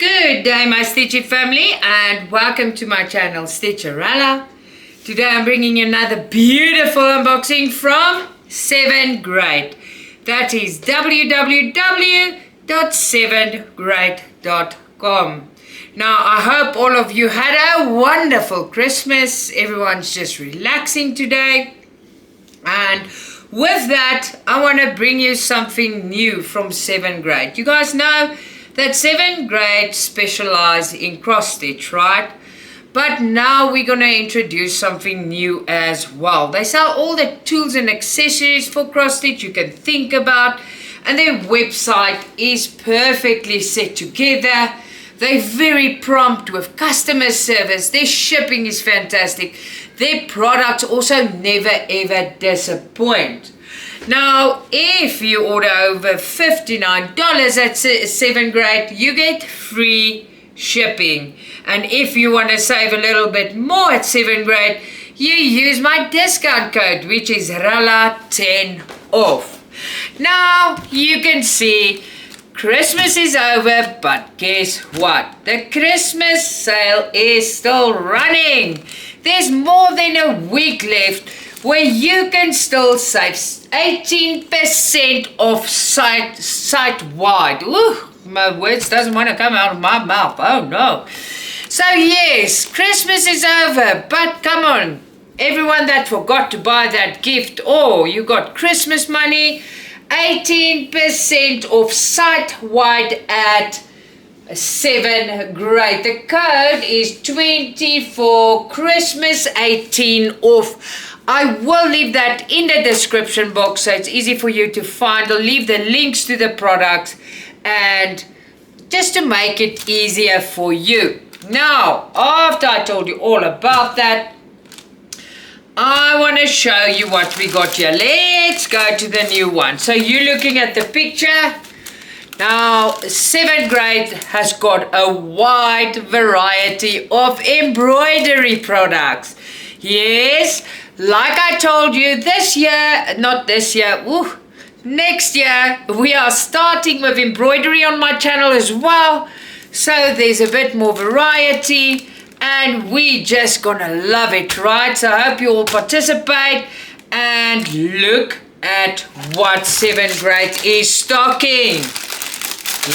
Good day, my Stitchy family, and welcome to my channel, Stitcha-Rella. Today I'm bringing you another beautiful unboxing from Sevengreat. That is www.sevengreat.com. Now, I hope all of you had a wonderful Christmas. Everyone's just relaxing today. And with that, I want to bring you something new from Sevengreat. You guys know that Sevengreat specialize in cross stitch, right? But now we're going to introduce something new as well. They sell all the tools and accessories for cross stitch you can think about, and their website is perfectly set together. They're very prompt with customer service. Their shipping is fantastic. Their products also never ever disappoint. Now, if you order over $59 at Sevengreat, you get free shipping. And if you want to save a little bit more at Sevengreat, you use my discount code, which is Rella10 off. Now, you can see Christmas is over, but guess what? The Christmas sale is still running. There's more than a week left where you can still save 18% off site-wide. Ooh, my words doesn't want to come out of my mouth. Oh no. So yes, Christmas is over, but come on. Everyone that forgot to buy that gift, or you got Christmas money, 18% off site-wide at Sevengreat. The code is 24 Christmas 18 off. I will leave that in the description box so it's easy for you to find. I'll leave the links to the products and just to make it easier for you. Now, after I told you all about that, I want to show you what we got here. Let's go to the new one. So you're looking at the picture. Now, Sevengreat has got a wide variety of embroidery products. Yes, like I told you, next year, we are starting with embroidery on my channel as well. So there's a bit more variety and we just gonna love it, right? So I hope you all participate and look at what Sevengreat is stocking.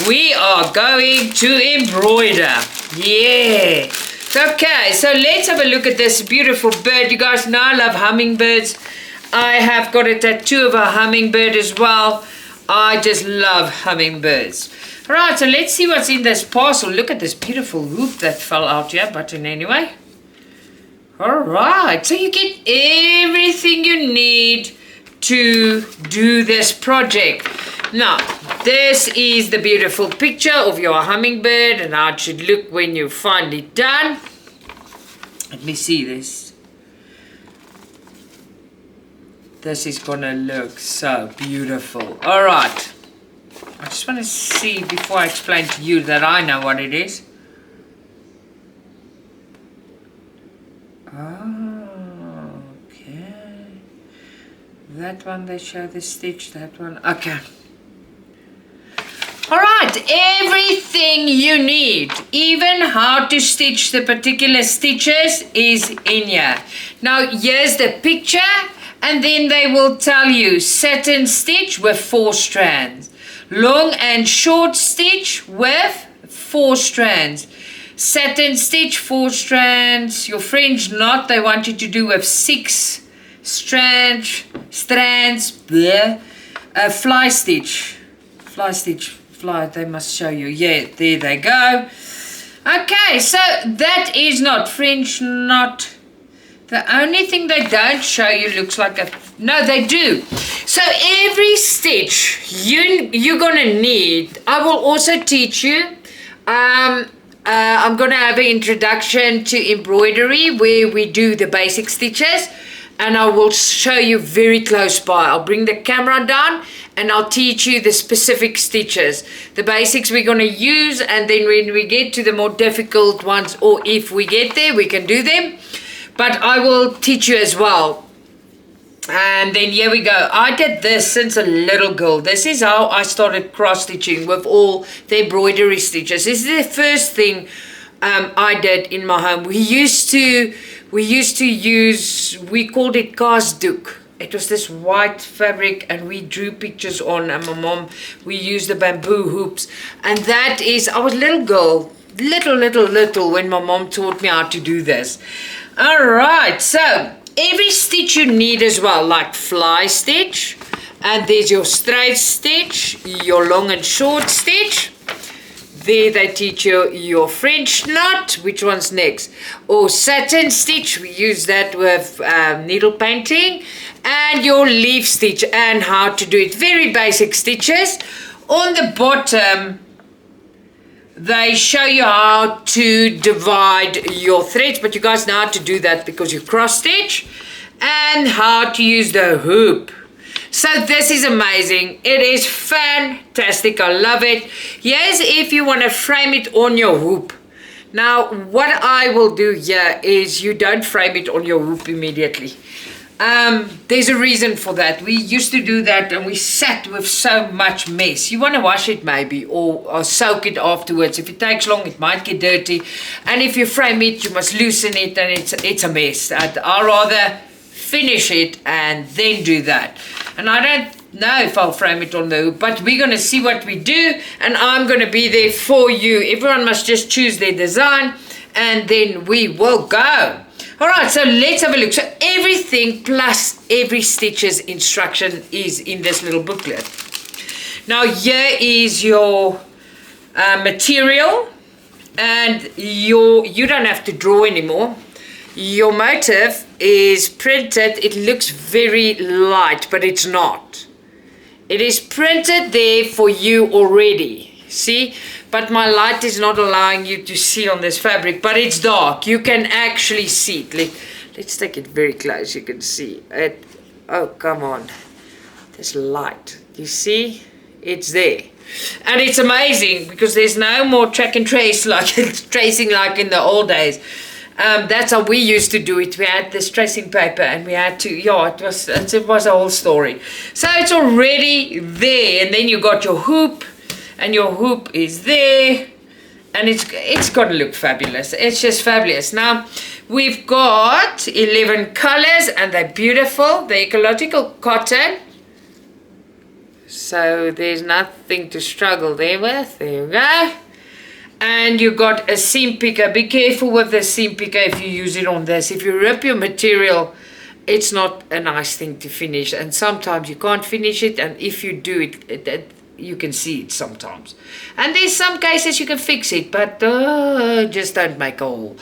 We are going to embroider. Yeah. Okay, so let's have a look at this beautiful bird. You guys know I love hummingbirds. I have got a tattoo of a hummingbird as well. I just love hummingbirds. Right, so let's see what's in this parcel. Look at this beautiful hoop that fell out here, but anyway. Alright, so you get everything you need to do this project. Now, this is the beautiful picture of your hummingbird and how it should look when you're finally done. Let me see this. This is gonna look so beautiful. Alright. I just want to see before I explain to you that I know what it is. Oh, okay. That one they show the stitch, that one. Okay. Alright, everything you need, even how to stitch the particular stitches, is in here. Now, here's the picture, and then they will tell you satin stitch with 4 strands. Long and short stitch with 4 strands. Satin stitch, 4 strands. Your French knot, they want you to do with 6 strands. Bleh. Fly stitch. They must show you. Yeah, there they go. Okay, so that is not French knot. The only thing they don't show you looks like a... No, they do. So every stitch you're going to need, I will also teach you. I'm going to have an introduction to embroidery where we do the basic stitches. And I will show you very close by. I'll bring the camera down and I'll teach you the specific stitches. The basics we're going to use, and then when we get to the more difficult ones, or if we get there, we can do them. But I will teach you as well. And then here we go. I did this since a little girl. This is how I started cross stitching with all the embroidery stitches. This is the first thing I did in my home. We used to use, we called it kasdoek. It was this white fabric and we drew pictures on, and my mom, we used the bamboo hoops. And that is, I was a little girl, little when my mom taught me how to do this. All right, so every stitch you need as well, like fly stitch, and there's your straight stitch, your long and short stitch. There they teach you your French knot, which one's next, or satin stitch, we use that with needle painting, and your leaf stitch and how to do it. Very basic stitches. On the bottom, they show you how to divide your threads, but you guys know how to do that because you cross stitch, and how to use the hoop. So this is amazing. It is fantastic. I love it. Yes, if you want to frame it on your hoop. Now, what I will do here is you don't frame it on your hoop immediately. There's a reason for that. We used to do that and we sat with so much mess. You want to wash it maybe or soak it afterwards. If it takes long, it might get dirty. And if you frame it, you must loosen it and it's a mess. I'd rather finish it and then do that. And I don't know if I'll frame it on the hoop, but we're going to see what we do, and I'm going to be there for you. Everyone must just choose their design and then we will go. All right, so let's have a look. So everything plus every stitch's instruction is in this little booklet. Now here is your material, and you don't have to draw anymore. Your motif is printed. It looks very light, but it's not. It is printed there for you already. See? But my light is not allowing you to see on this fabric, but it's dark. You can actually see it. Let's take it very close. You can see it. Oh, come on. There's light. You see? It's there. And it's amazing because there's no more track and trace like tracing like in the old days. That's how we used to do it. We had this tracing paper and we had to, it was a whole story. So it's already there, and then you got your hoop, and your hoop is there, and it's got to look fabulous. It's just fabulous. Now we've got 11 colors and they're beautiful. The ecological cotton, so there's nothing to struggle there with. There you go. And you got a seam picker. Be careful with the seam picker if you use it on this. If you rip your material, it's not a nice thing to finish, and sometimes you can't finish it, and if you do it, you can see it sometimes. And there's some cases you can fix it, but just don't make a hole.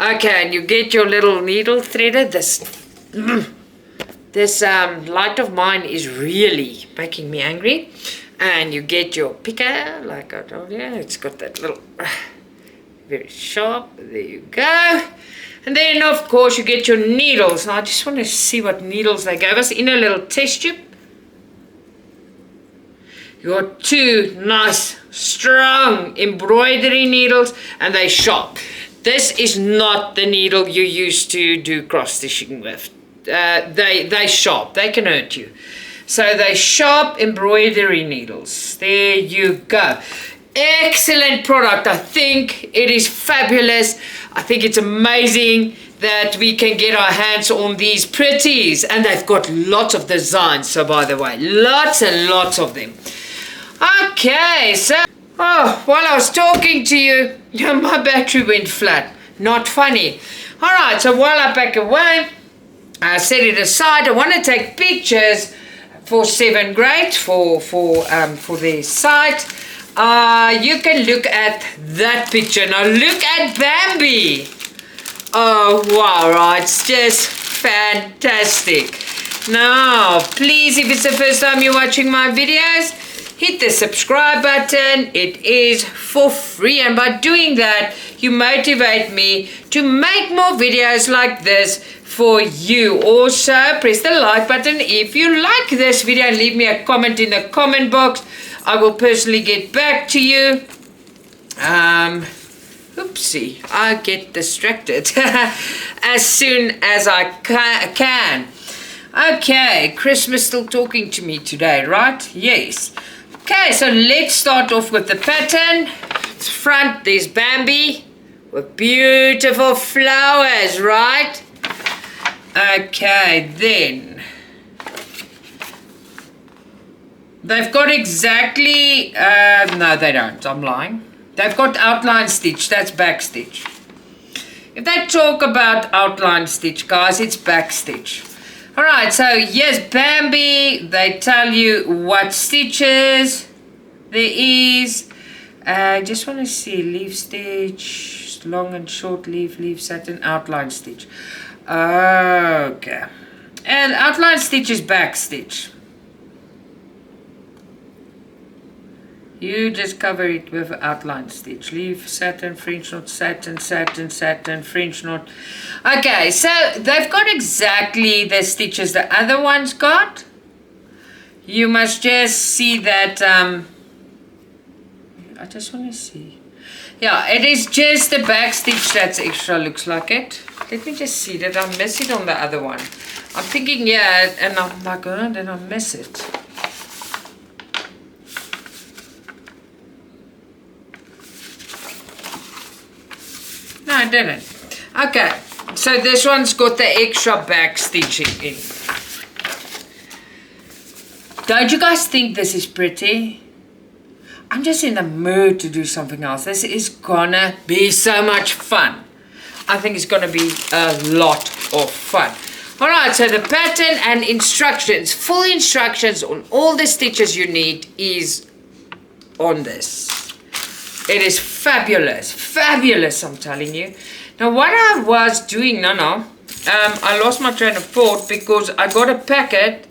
Okay, and you get your little needle threader. This light of mine is really making me angry. And you get your picker, like I told you. It's got that little, very sharp. There you go. And then, of course, you get your needles. Now, I just want to see what needles they gave us in a little test tube. You got two nice, strong embroidery needles, and they're sharp. This is not the needle you used to do cross stitching with. They're sharp. They can hurt you. So they sharp embroidery needles. There you go. Excellent product. I think it is fabulous. I think it's amazing that we can get our hands on these pretties. And they've got lots of designs. So by the way, lots and lots of them. Okay, so while I was talking to you, my battery went flat. Not funny. All right, so while I pack away, I set it aside. I want to take pictures for Sevengreat, for their site. You can look at that picture. Now look at Bambi. Oh wow, right, it's just fantastic. Now please, if it's the first time you're watching my videos, hit the subscribe button. It is for free, and by doing that you motivate me to make more videos like this for you. Also press the like button if you like this video, and leave me a comment in the comment box. I will personally get back to you. Oopsie, I get distracted as soon as I can. Okay, Christmas still talking to me today, right? Yes. Okay, so let's start off with the pattern. Front, there's Bambi with beautiful flowers, right? Okay, then they've got exactly, no they don't, I'm lying. They've got outline stitch, that's back stitch. If they talk about outline stitch, guys, it's back stitch. Alright, so yes, Bambi, they tell you what stitches there is. I just want to see leaf stitch, long and short leaf satin, outline stitch. Okay. And outline stitch is back stitch. You just cover it with outline stitch. Leaf, satin, French knot, satin, satin, satin, French knot. Okay, so they've got exactly the stitches the other ones got. You must just see that, I just want to see. Yeah, it is just the back stitch that's extra, looks like it. Let me just see, did I miss it on the other one? I'm thinking, yeah, and I'm like, oh, did I miss it? No, I didn't. Okay, so this one's got the extra back stitching in. Don't you guys think this is pretty? I'm just in the mood to do something else. This is gonna be so much fun. I think it's gonna be a lot of fun. Alright, so the pattern and instructions, full instructions on all the stitches you need is on this. It is fabulous, fabulous, I'm telling you. Now what I was doing, I lost my train of thought because I got a packet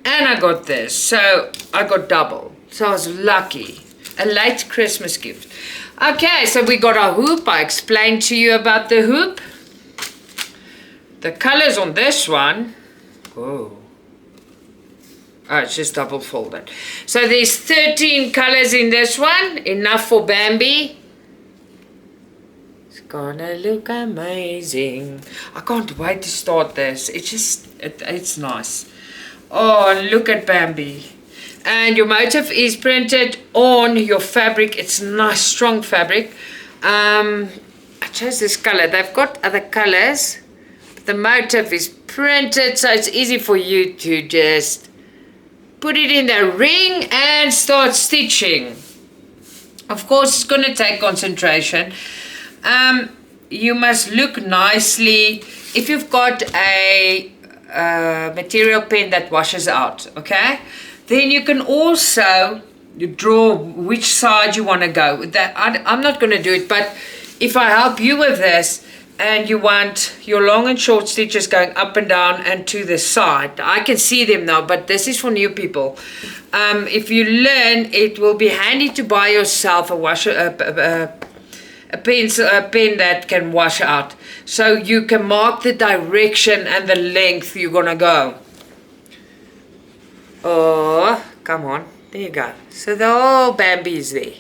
and I got this. So I got double. So I was lucky. A late Christmas gift. Okay, so we got our hoop. I explained to you about the hoop. The colors on this one. Oh, it's just double folded. So there's 13 colors in this one. Enough for Bambi. It's gonna look amazing. I can't wait to start this. It's nice. Oh, look at Bambi. And your motif is printed on your fabric. It's nice, strong fabric. I chose this color. They've got other colors. But the motif is printed, so it's easy for you to just put it in the ring and start stitching. Of course, it's going to take concentration. You must look nicely. If you've got a material pen that washes out, okay? Then you can also draw which side you want to go. I'm not going to do it, but if I help you with this and you want your long and short stitches going up and down and to the side, I can see them now, but this is for new people. If you learn, it will be handy to buy yourself a pen that can wash out, so you can mark the direction and the length you're going to go. Oh, come on. There you go. So the whole Bambi is there.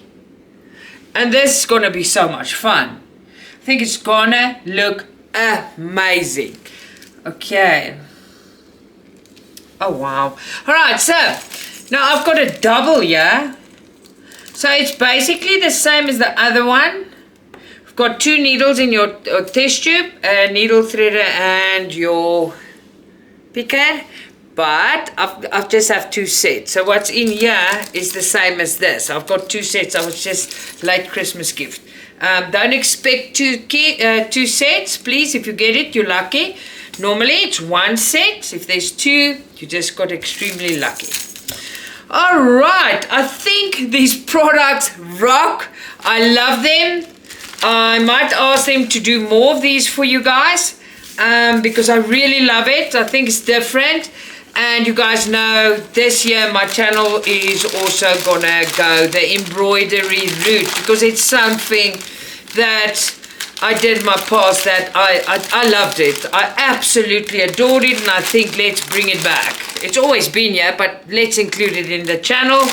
And this is going to be so much fun. I think it's going to look amazing. Okay. Oh, wow. Alright, so now I've got a double here. So it's basically the same as the other one. You've got 2 needles in your test tube, a needle threader and your picker. But I've just have 2 sets. So what's in here is the same as this. I've got 2 sets. I was just late Christmas gift. Don't expect 2 sets, please. If you get it, you're lucky. Normally it's 1 set. If there's 2, you just got extremely lucky. Alright, I think these products rock. I love them. I might ask them to do more of these for you guys. Because I really love it. I think it's different. And you guys know this year my channel is also gonna go the embroidery route, because it's something that I did in my past that I loved it. I absolutely adored it, and I think let's bring it back. It's always been here, but let's include it in the channel.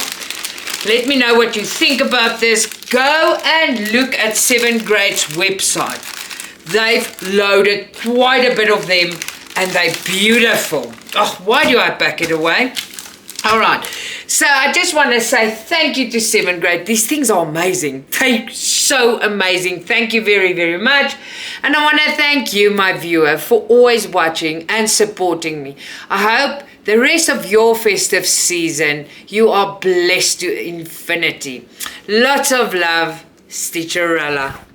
Let me know what you think about this. Go and look at Sevengreat's website. They've loaded quite a bit of them. and they're beautiful. Oh, why do I pack it away? All right, so I just want to say thank you to Sevengreat. These things are amazing. They're so amazing. Thank you very, very much. And I want to thank you, my viewer, for always watching and supporting me. I hope the rest of your festive season, you are blessed to infinity. Lots of love, Stitcha-Rella.